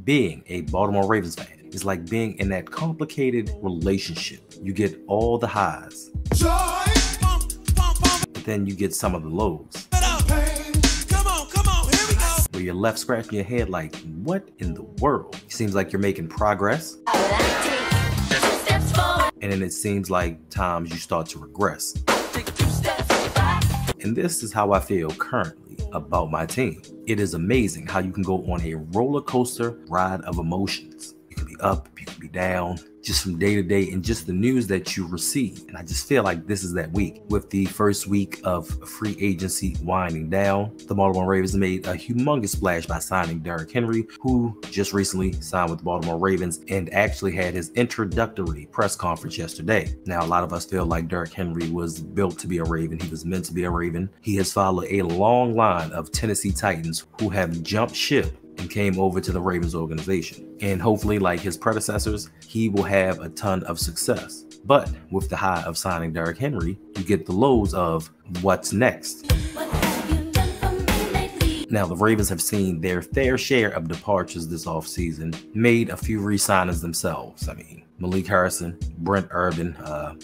Being a Baltimore Ravens fan is like being in that complicated relationship. You get all the highs, but then you get some of the lows. Where you're left scratching your head like, what in the world? It seems like you're making progress, and then it seems like times you start to regress. And this is how I feel currently about my team. It is amazing how you can go on a roller coaster ride of emotions. You can be up, you can be down, just from day to day, and just the news that you receive. And I just feel like this is that week. With the first week of free agency winding down, the Baltimore Ravens made a humongous splash by signing Derrick Henry, who just recently signed with the Baltimore Ravens and actually had his introductory press conference yesterday. Now, a lot of us feel like Derrick Henry was built to be a Raven. He was meant to be a Raven. He has followed a long line of Tennessee Titans who have jumped ship and came over to the Ravens organization. And hopefully, like his predecessors, he will have a ton of success. But with the high of signing Derrick Henry, you get the lows of what's next. Now, the Ravens have seen their fair share of departures this offseason, made a few re-signings themselves. I mean, Malik Harrison, Brent Urban.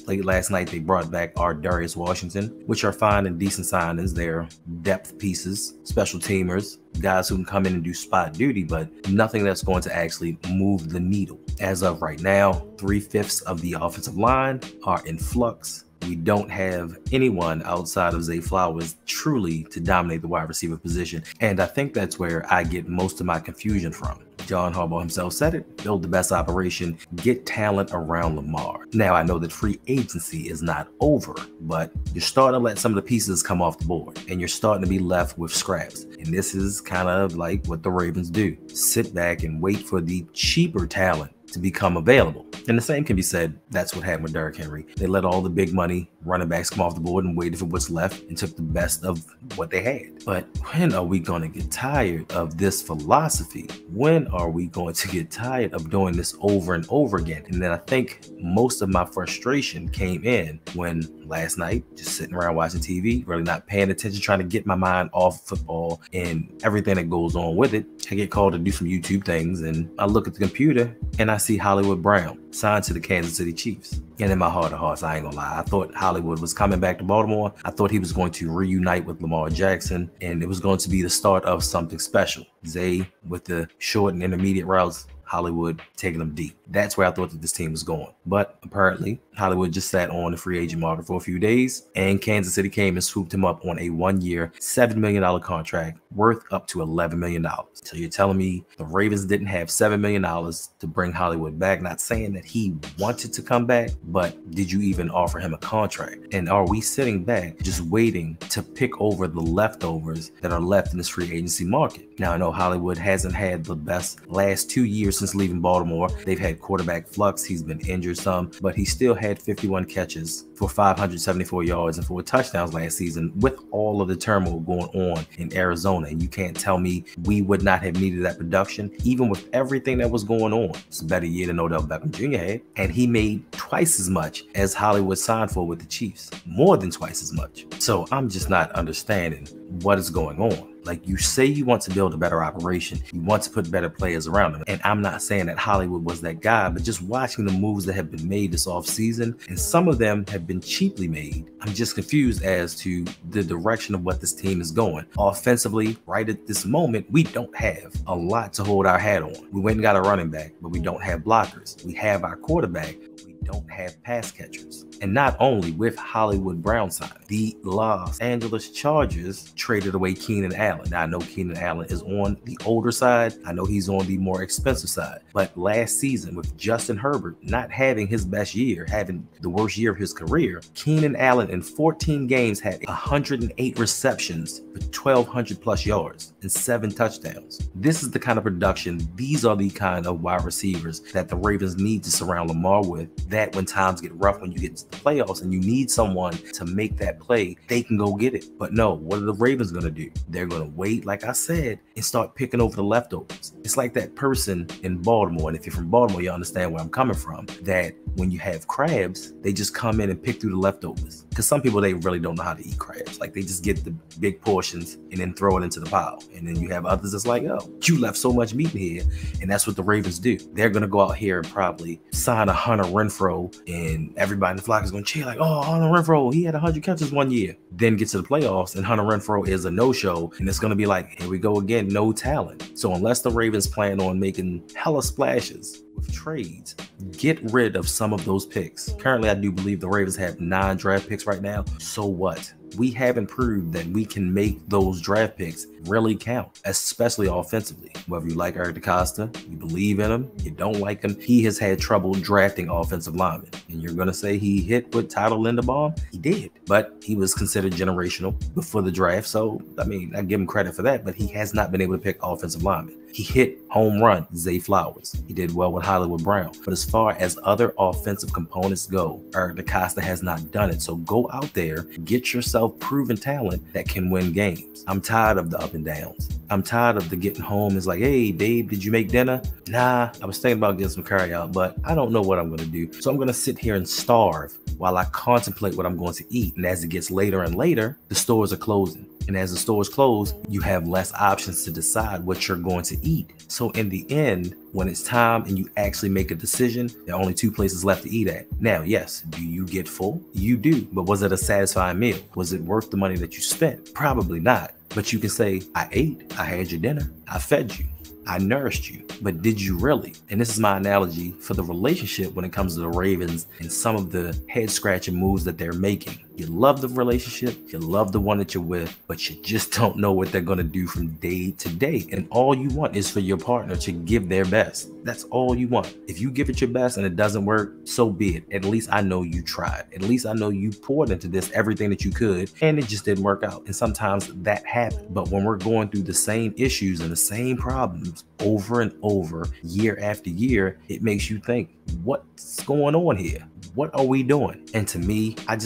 Late last night, they brought back Darius Washington, which are fine and decent signings. They're depth pieces, special teamers, guys who can come in and do spot duty, but nothing that's going to actually move the needle. As of right now, 3/5 of the offensive line are in flux. We don't have anyone outside of Zay Flowers truly to dominate the wide receiver position. And I think that's where I get most of my confusion from. John Harbaugh himself said it: build the best operation, get talent around Lamar. Now, I know that free agency is not over, but you're starting to let some of the pieces come off the board and you're starting to be left with scraps. And this is kind of like what the Ravens do. Sit back and wait for the cheaper talent to become available. And the same can be said, that's what happened with Derrick Henry. They let all the big money running backs come off the board and waited for what's left and took the best of what they had. But when are we going to get tired of this philosophy? When are we going to get tired of doing this over and over again? And then I think most of my frustration came in when last night, just sitting around watching TV, really not paying attention, trying to get my mind off football and everything that goes on with it. I get called to do some YouTube things and I look at the computer and I see Hollywood Brown signed to the Kansas City Chiefs. And in my heart of hearts, I ain't gonna lie, I thought Hollywood was coming back to Baltimore. I thought he was going to reunite with Lamar Jackson and it was going to be the start of something special. Zay with the short and intermediate routes, Hollywood taking them deep. That's where I thought that this team was going. But apparently, Hollywood just sat on the free agent market for a few days, and Kansas City came and swooped him up on a 1-year, $7 million contract worth up to $11 million. So you're telling me the Ravens didn't have $7 million to bring Hollywood back? Not saying that he wanted to come back, but did you even offer him a contract? And are we sitting back just waiting to pick over the leftovers that are left in this free agency market? Now, I know Hollywood hasn't had the best last 2 years since leaving Baltimore. They've had quarterback flux. He's been injured some, but he still had 51 catches for 574 yards and 4 touchdowns last season with all of the turmoil going on in Arizona. And you can't tell me we would not have needed that production, even with everything that was going on. It's a better year than Odell Beckham Jr. had, and he made twice as much as Hollywood signed for with the Chiefs, more than twice as much. So I'm just not understanding what is going on. Like, you say you want to build a better operation, you want to put better players around them. And I'm not saying that Hollywood was that guy, but just watching the moves that have been made this offseason, and some of them have been cheaply made, I'm just confused as to the direction of what this team is going. Offensively, right at this moment, we don't have a lot to hold our hat on. We went and got a running back, but we don't have blockers. We have our quarterback, don't have pass catchers. And not only with Hollywood Brown signing, the Los Angeles Chargers traded away Keenan Allen. Now, I know Keenan Allen is on the older side. I know he's on the more expensive side. But last season, with Justin Herbert not having his best year, having the worst year of his career, Keenan Allen in 14 games had 108 receptions for 1,200 plus yards and 7 touchdowns. This is the kind of production, these are the kind of wide receivers that the Ravens need to surround Lamar with, that when times get rough, when you get to the playoffs and you need someone to make that play, they can go get it. But no, what are the Ravens going to do? They're going to wait, like I said, and start picking over the leftovers. It's like that person in Baltimore, and if you're from Baltimore, you understand where I'm coming from, that when you have crabs, they just come in and pick through the leftovers. Because some people, they really don't know how to eat crabs. Like, they just get the big portions and then throw it into the pile. And then you have others that's like, oh, you left so much meat in here. And that's what the Ravens do. They're going to go out here and probably sign a Hunter Renfrow, and everybody in the flock is going to cheer like, oh, Hunter Renfrow, he had 100 catches one year. Then get to the playoffs and Hunter Renfrow is a no-show. And it's going to be like, here we go again, no talent. So unless the Ravens plan on making hella splashes with trades, get rid of some of those picks. Currently, I do believe the Ravens have 9 draft picks right now. So what? We haven't proved that we can make those draft picks really count, especially offensively. Whether you like Eric DeCosta, you believe in him, you don't like him, he has had trouble drafting offensive linemen. And you're going to say he hit with Tyler Linderbaum? He did, but he was considered generational before the draft. So, I mean, I give him credit for that, but he has not been able to pick offensive linemen. He hit home run Zay Flowers. He did well with Hollywood Brown. But as far as other offensive components go, Eric DeCosta has not done it. So go out there, get yourself proven talent that can win games. I'm tired of the up and downs. I'm tired of the getting home. It's like, hey, babe, did you make dinner? Nah, I was thinking about getting some carry out, but I don't know what I'm going to do. So I'm going to sit here and starve while I contemplate what I'm going to eat. And as it gets later and later, the stores are closing. And as the stores close, you have less options to decide what you're going to eat. So in the end, when it's time and you actually make a decision, there are only 2 places left to eat at. Now, yes, do you get full? You do. But was it a satisfying meal? Was it worth the money that you spent? Probably not. But you can say, I ate, I had your dinner, I fed you, I nourished you. But did you really? And this is my analogy for the relationship when it comes to the Ravens and some of the head-scratching moves that they're making. You love the relationship, you love the one that you're with, but you just don't know what they're going to do from day to day. And all you want is for your partner to give their best. That's all you want. If you give it your best and it doesn't work, so be it. At least I know you tried. At least I know you poured into this everything that you could, and it just didn't work out. And sometimes that happens. But when we're going through the same issues and the same problems over and over, year after year, it makes you think, what's going on here? What are we doing? And to me, I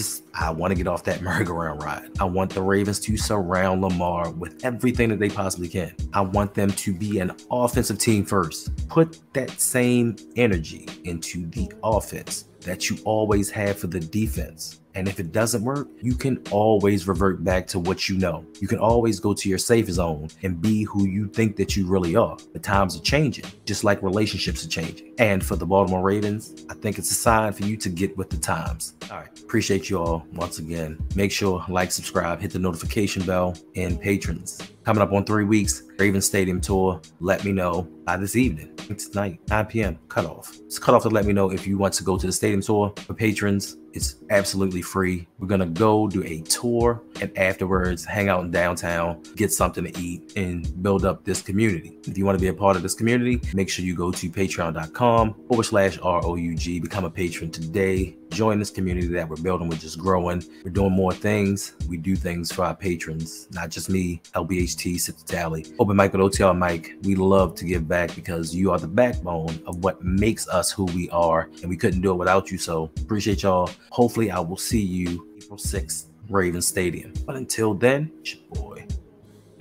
want to get off that merry-go-round ride. I want the Ravens to surround Lamar with everything that they possibly can. I want them to be an offensive team first. Put that same energy into the offense that you always have for the defense. And if it doesn't work, you can always revert back to what you know. You can always go to your safe zone and be who you think that you really are. The times are changing, just like relationships are changing. And for the Baltimore Ravens, I think it's a sign for you to get with the times. All right. Appreciate you all once again. Make sure, like, subscribe, hit the notification bell, and patrons. Coming up on 3 weeks, Ravens Stadium Tour. Let me know by this evening. It's tonight, 9 p.m. cutoff. It's cutoff to let me know if you want to go to the Stadium Tour. For patrons, it's absolutely free. We're going to go do a tour and afterwards hang out in downtown, get something to eat, and build up this community. If you want to be a part of this community, make sure you go to patreon.com/ROUG. Become a patron today. Join this community that we're building. We're just growing. We're doing more things. We do things for our patrons, not just me, LBHT, Sip the Tally. Open Mike with OTR Mike. We love to give back because you are the backbone of what makes us who we are, and we couldn't do it without you. So appreciate y'all. Hopefully I will see you April 6th, Ravens Stadium. But until then, it's your boy,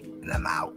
and I'm out.